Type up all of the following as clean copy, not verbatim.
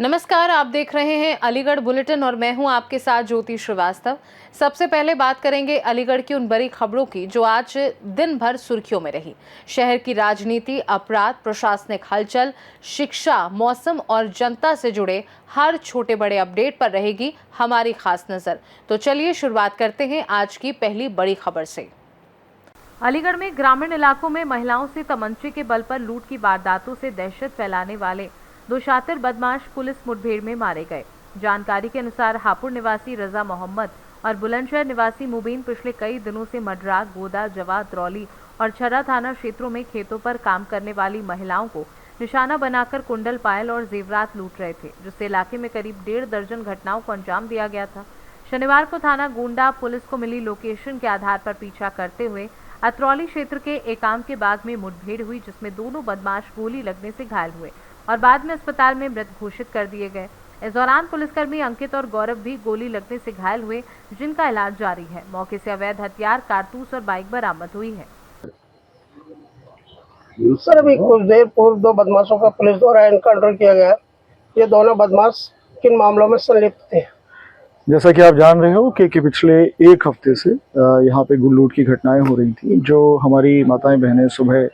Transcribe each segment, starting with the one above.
नमस्कार, आप देख रहे हैं अलीगढ़ बुलेटिन और मैं हूं आपके साथ ज्योति श्रीवास्तव। सबसे पहले बात करेंगे अलीगढ़ की उन बड़ी खबरों की जो आज दिन भर सुर्खियों में रही। शहर की राजनीति, अपराध, प्रशासनिक हलचल, शिक्षा, मौसम और जनता से जुड़े हर छोटे बड़े अपडेट पर रहेगी हमारी खास नजर। तो चलिए शुरुआत करते हैं आज की पहली बड़ी खबर से। अलीगढ़ में ग्रामीण इलाकों में महिलाओं से तमंचे के बल पर लूट की वारदातों से दहशत फैलाने वाले दो शातिर बदमाश पुलिस मुठभेड़ में मारे गए। जानकारी के अनुसार हापुड़ निवासी रजा मोहम्मद और बुलंदशहर निवासी मुबीन पिछले कई दिनों से मडरा, गोदा, जवा, द्रौली और छर्रा थाना क्षेत्रों में खेतों पर काम करने वाली महिलाओं को निशाना बनाकर कुंडल, पायल और जेवरात लूट रहे थे, जिससे इलाके में करीब 1.5 दर्जन घटनाओं को अंजाम दिया गया था। शनिवार को थाना गोंडा पुलिस को मिली लोकेशन के आधार पर पीछा करते हुए अतरौली क्षेत्र के एकाम के बाग में मुठभेड़ हुई, जिसमें दोनों बदमाश गोली लगने से घायल हुए और बाद में अस्पताल में मृत घोषित कर दिए गए। इस दौरान पुलिसकर्मी अंकित और गौरव भी गोली लगने से घायल हुए, जिनका इलाज जारी है। मौके से अवैध हथियार, कारतूस और बाइक बरामद हुई है। सर, अभी कुछ देर पूर्व दो बदमाशों का पुलिस द्वारा एनकाउंटर किया गया। ये दोनों बदमाश किन मामलों में संलिप्त थे? जैसा कि आप जान रहे हो कि पिछले एक हफ्ते से यहाँ पे लूट की घटनाएं हो रही थी। जो हमारी माताएं बहनें सुबह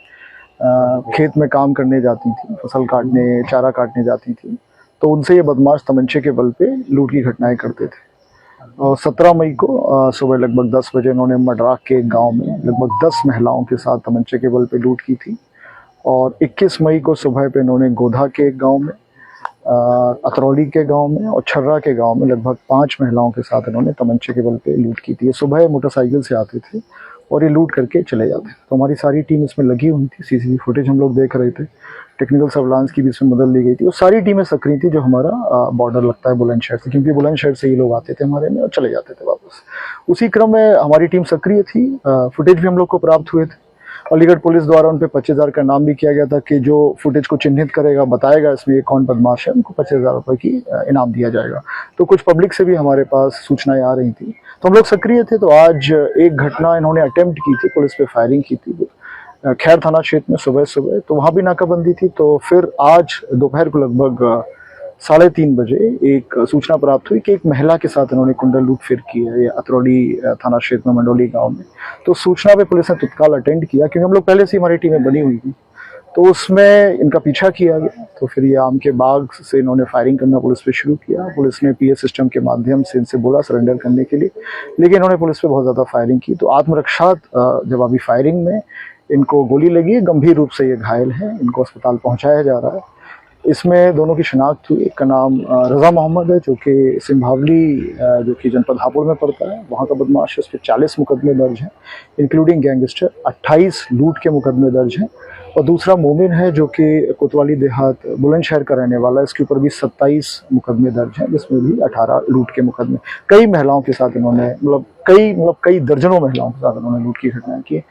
खेत में काम करने जाती थी, फसल काटने, चारा काटने जाती थी, तो उनसे ये बदमाश तमंचे के बल पे लूट की घटनाएं करते थे। और 17 मई को सुबह लगभग 10 बजे इन्होंने मडराक के एक गांव में लगभग 10 महिलाओं के साथ तमंचे के बल पे लूट की थी। और 21 मई को सुबह पे इन्होंने गोधा के एक गाँव में, अतरौली के गांव में और छर्रा के गांव में लगभग 5 महिलाओं के साथ इन्होंने तमंचे के बल पे लूट की थी। ये सुबह मोटरसाइकिल से आते थे और ये लूट करके चले जाते थे। तो हमारी सारी टीम इसमें लगी हुई थी, सीसीटीवी फुटेज हम लोग देख रहे थे, टेक्निकल सर्विलांस की भी इसमें मदद ली गई थी और सारी टीमें सक्रिय थी जो हमारा बॉर्डर लगता है बुलंदशहर से, क्योंकि बुलंदशहर से ये लोग आते थे हमारे में और चले जाते थे वापस। उसी क्रम में हमारी टीम सक्रिय थी, फुटेज भी हम लोग को प्राप्त हुए थे। अलीगढ़ पुलिस द्वारा उन पे 25,000 का नाम भी किया गया था कि जो फुटेज को चिन्हित करेगा, बताएगा इसमें कौन बदमाश है, उनको 25,000 रुपये की इनाम दिया जाएगा। तो कुछ पब्लिक से भी हमारे पास सूचनाएं आ रही थी, तो हम लोग सक्रिय थे। तो आज एक घटना इन्होंने अटेम्प्ट की थी, पुलिस पे फायरिंग की थी खैर थाना क्षेत्र में सुबह सुबह, तो वहाँ भी नाकाबंदी थी। तो फिर आज दोपहर को लगभग 3:30 बजे एक सूचना प्राप्त हुई कि एक महिला के साथ इन्होंने कुंडल लूट फिर की है, ये अतरौली थाना क्षेत्र में मंडोली गांव में। तो सूचना पे पुलिस ने तत्काल अटेंड किया, क्योंकि हम लोग पहले से हमारी टीमें बनी हुई थी, तो उसमें इनका पीछा किया गया। तो फिर ये आम के बाग से इन्होंने फायरिंग करना पुलिस पे शुरू किया। पुलिस ने पीए सिस्टम के माध्यम से इनसे बोला सरेंडर करने के लिए, लेकिन इन्होंने पुलिस पे बहुत ज़्यादा फायरिंग की। तो आत्मरक्षा जवाबी फायरिंग में इनको गोली लगी, गंभीर रूप से ये घायल है, इनको अस्पताल पहुँचाया जा रहा है। इसमें दोनों की शिनाख्त हुई। एक का नाम रजा मोहम्मद है, जो कि सिंभावली जो कि जनपद हापुड़ में पड़ता है, वहाँ का बदमाश है। इस पर 40 मुकदमे दर्ज हैं, इंक्लूडिंग गैंगस्टर। 28 लूट के मुकदमे दर्ज हैं। और दूसरा मोमिन है, जो कि कोतवाली देहात बुलंदशहर का रहने वाला है। इसके ऊपर भी 27 मुकदमे दर्ज हैं, जिसमें भी 18 लूट के मुकदमे। कई महिलाओं के साथ इन्होंने कई दर्जनों महिलाओं के साथ इन्होंने लूट की घटनाएं की।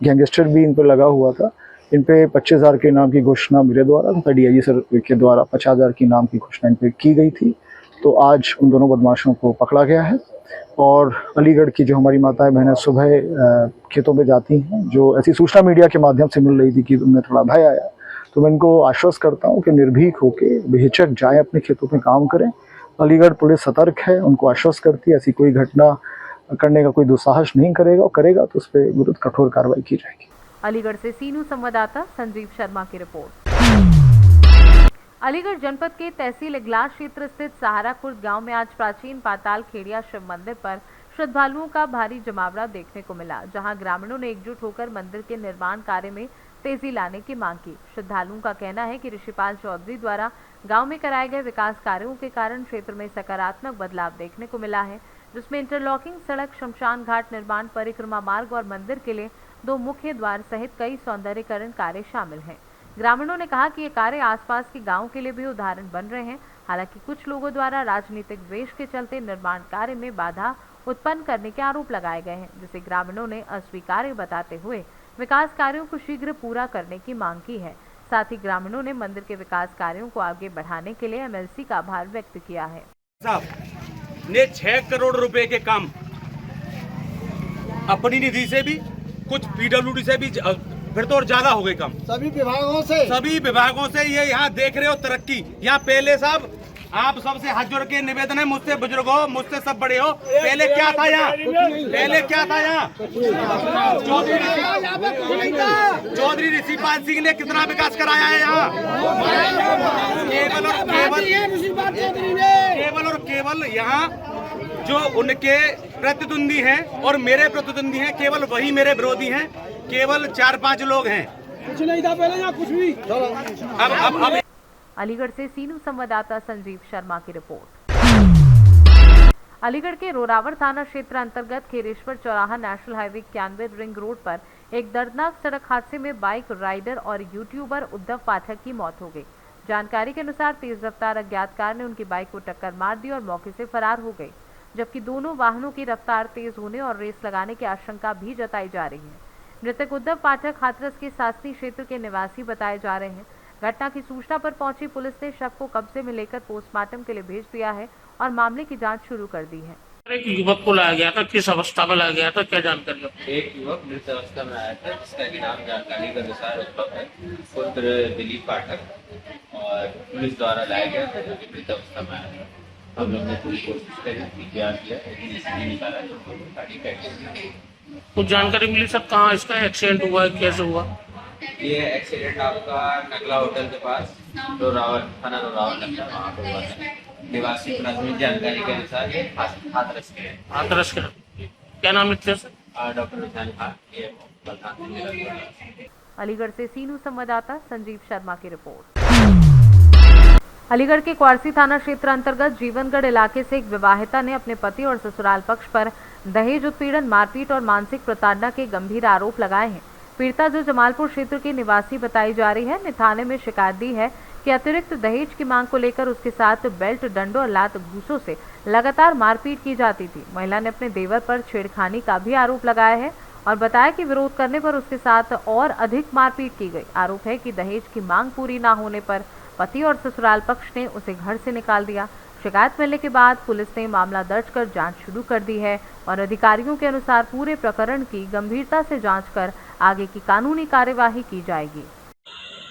गैंगस्टर भी इन पर लगा हुआ था। इन पे 25,000 के इनाम की घोषणा मेरे द्वारा तथा डीआईजी सर के द्वारा 50,000 की इनाम की घोषणा इन पे की गई थी। तो आज उन दोनों बदमाशों को पकड़ा गया है। और अलीगढ़ की जो हमारी माताएं बहनें सुबह खेतों में जाती हैं, जो ऐसी सूचना मीडिया के माध्यम से मिल रही थी कि उनमें थोड़ा भय आया, तो मैं इनको आश्वस्त करता हूँ कि निर्भीक होकर बेहिचक जाएं, अपने खेतों में काम करें। अलीगढ़ पुलिस सतर्क है, उनको आश्वस्त करती है ऐसी कोई घटना करने का कोई दुस्साहस नहीं करेगा, और करेगा तो उस पर विरुद्ध कठोर कार्रवाई की जाएगी। अलीगढ़ से सीनू संवाददाता संजीव शर्मा की रिपोर्ट। अलीगढ़ जनपद के तहसील इगलास क्षेत्र स्थित सहारा खुर्द गांव में आज प्राचीन पाताल खेड़िया शिव मंदिर पर श्रद्धालुओं का भारी जमावड़ा देखने को मिला, जहां ग्रामीणों ने एकजुट होकर मंदिर के निर्माण कार्य में तेजी लाने की मांग की। श्रद्धालुओं का कहना है कि ऋषिपाल चौधरी द्वारा गांव में कराए गए विकास कार्यों के कारण क्षेत्र में सकारात्मक बदलाव देखने को मिला है, जिसमें इंटरलॉकिंग सड़क, शमशान घाट निर्माण, परिक्रमा मार्ग और मंदिर के लिए 2 मुख्य द्वार सहित कई सौंदर्यीकरण कार्य शामिल हैं। ग्रामीणों ने कहा कि ये कार्य आसपास के गांव के लिए भी उदाहरण बन रहे हैं। हालांकि कुछ लोगों द्वारा राजनीतिक द्वेष के चलते निर्माण कार्य में बाधा उत्पन्न करने के आरोप लगाए गए हैं, जिसे ग्रामीणों ने अस्वीकार्य बताते हुए विकास कार्यों को शीघ्र पूरा करने की मांग की है। साथ ही ग्रामीणों ने मंदिर के विकास कार्यों को आगे बढ़ाने के लिए एमएलसी का आभार व्यक्त किया है। साहब ने 6 करोड़ रुपए के काम अपनी निधि से भी, कुछ पीडब्ल्यूडी से भी, फिर तो और ज्यादा हो गए कम। सभी विभागों से ये यहाँ देख रहे हो तरक्की। यहाँ पहले साहब आप सबसे हाथ जोड़ के निवेदन है, मुझसे बुजुर्ग हो, मुझसे सब बड़े हो, पहले क्या था यहाँ? पहले क्या था यहाँ? चौधरी ऋषिपाल सिंह ने कितना विकास कराया है यहाँ? केवल और केवल यहाँ जो उनके प्रतिद्वंदी हैं और मेरे प्रतिद्वंदी हैं, केवल वही मेरे विरोधी हैं। केवल 4-5 लोग हैं, कुछ नहीं था पहले यहाँ, कुछ भी। अब अलीगढ़ से सीनू संवाददाता संजीव शर्मा की रिपोर्ट। अलीगढ़ के रोरावर थाना क्षेत्र अंतर्गत खेरेश्वर चौराहा नेशनल हाईवे 91 रिंग रोड पर एक दर्दनाक सड़क हादसे में बाइक राइडर और यूट्यूबर उद्धव पाठक की मौत हो गई। जानकारी के अनुसार तेज रफ्तार अज्ञात कार ने उनकी बाइक को टक्कर मार दी और मौके से फरार हो गई, जबकि दोनों वाहनों की रफ्तार तेज होने और रेस लगाने की आशंका भी जताई जा रही है। मृतक उद्धव पाठक हाथरस के सासनी क्षेत्र के निवासी बताए जा रहे हैं। घटना की सूचना पर पहुंची पुलिस ने शव को कब्जे में लेकर पोस्टमार्टम के लिए भेज दिया है और मामले की जांच शुरू कर दी है। एक युवक को लाया गया था, किस अवस्था में लाया गया था, क्या जानकारी? एक युवक मृत अवस्था में आया था, जिसका की नाम जानकारी के अनुसार उद्धव है, पुत्र दिलीप पाठक, और पुलिस द्वारा लाया गया था, जो कि मृत अवस्था में आया था। हम लोग ने पूरी कोशिश करी, ज्ञान किया, लेकिन इसलिए निकाला जो गाड़ी का एक्सीडेंट। कुछ जानकारी मिली सर, कहाँ इसका एक्सीडेंट हुआ है, कैसे हुआ? ये एक्सीडेंट आपका नगला होटल के पास रोरावर, थाना रोरावर लगता है, वहाँ पे हुआ था। निवासी प्राथमिक जानकारी के अनुसार ये हाथरस के हैं। हाथरस के। क्या नाम लिखते हैं सर? डॉक्टर रुझान खान, ये प्रधान। अलीगढ़ से सीनू संवाददाता संजीव शर्मा की रिपोर्ट। अलीगढ़ के क्वारसी थाना क्षेत्र अंतर्गत जीवनगढ़ इलाके से एक विवाहिता ने अपने पति और ससुराल पक्ष पर दहेज उत्पीड़न, मारपीट और मानसिक प्रताड़ना के गंभीर आरोप लगाए हैं। पीड़िता, जो जमालपुर क्षेत्र की निवासी बताई जा रही है, ने थाने में शिकायत दी है कि अतिरिक्त दहेज की मांग को लेकर उसके साथ बेल्ट, डंडों और लात घूंसों से लगातार मारपीट की जाती थी। महिला ने अपने देवर पर छेड़खानी का भी आरोप लगाया है और बताया कि विरोध करने पर उसके साथ और अधिक मारपीट की गई। आरोप है कि दहेज की मांग पूरी न होने पर पति और ससुराल पक्ष ने उसे घर से निकाल दिया। शिकायत मिलने के बाद पुलिस ने मामला दर्ज कर जांच शुरू कर दी है और अधिकारियों के अनुसार पूरे प्रकरण की गंभीरता से जांच कर आगे की कानूनी कार्यवाही की जाएगी।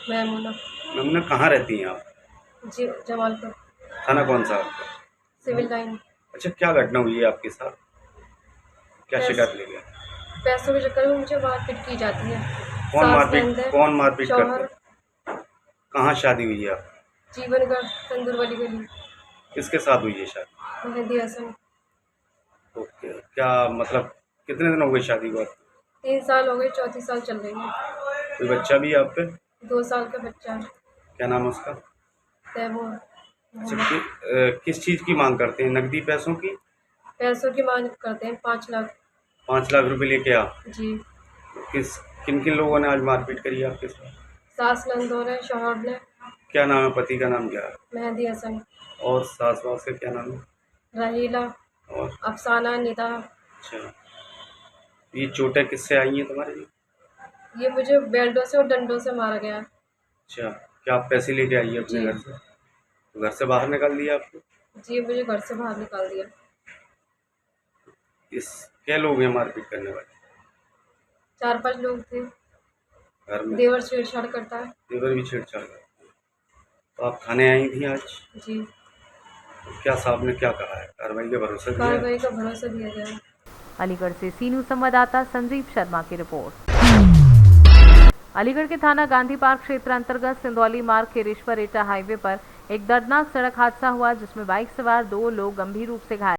मैमुना कहाँ रहती हैं आप? जी, जमालपुर। थाना कौन सा आपका? Civil line. अच्छा, क्या घटना हुई है आपके साथ? क्या शिकायत ले गया? पैसों के चक्कर में मुझे मारपीट की जाती है। कौन मारपीट करता है? कहाँ शादी हुई है आप? जीवनगढ़, तंदूर वाली गली। किसके साथ हुई है शादी? मेहंदी हसन। ओके, क्या मतलब कितने दिन हो गए शादी को? 3 साल हो गए, 4थी साल चल रही है। कोई बच्चा भी है आप पे? 2 साल का बच्चा। क्या नाम है उसका? तैमूर। अच्छा, किस चीज़ की मांग करते हैं? नकदी पैसों की? पैसों की मांग करते हैं, 5 लाख। 5 लाख रुपए लेके आप? जी। किन किन लोगों ने आज मारपीट करी आपके साथ? सास नंदों ने, शौहर ने। क्या नाम है? पति का नाम क्या है? मेहंदी हसन। और सास वास का क्या नाम है? रहीला और अफसाना, निदा। अच्छा, ये चोटें किससे आई हैं तुम्हारे लिए? ये मुझे बेल्टों से और डंडों से मारा गया। अच्छा, क्या आप पैसे लेके आई है अपने घर से? तो घर से बाहर निकाल दिया आपको? जी, मुझे घर से बाहर निकाल दिया। क्या लोग हैं मारपीट करने वाले? 4-5 लोग थे। घर में देवर छेड़छाड़ करता है। देवर भी छेड़छाड़ करता है। तो आप थाने आई थी आज? जी। तो क्या साहब ने क्या कहा है? कार्रवाई का भरोसा दिया? कार्रवाई का भरोसा दिया गया। अलीगढ़ से सीनू संवाददाता संजीव शर्मा की रिपोर्ट। अलीगढ़ के थाना गांधी पार्क क्षेत्र अंतर्गत सिंधौली मार्ग खेरेश्वर एटा हाईवे पर एक दर्दनाक सड़क हादसा हुआ, जिसमें बाइक सवार 2 लोग गंभीर रूप से घायल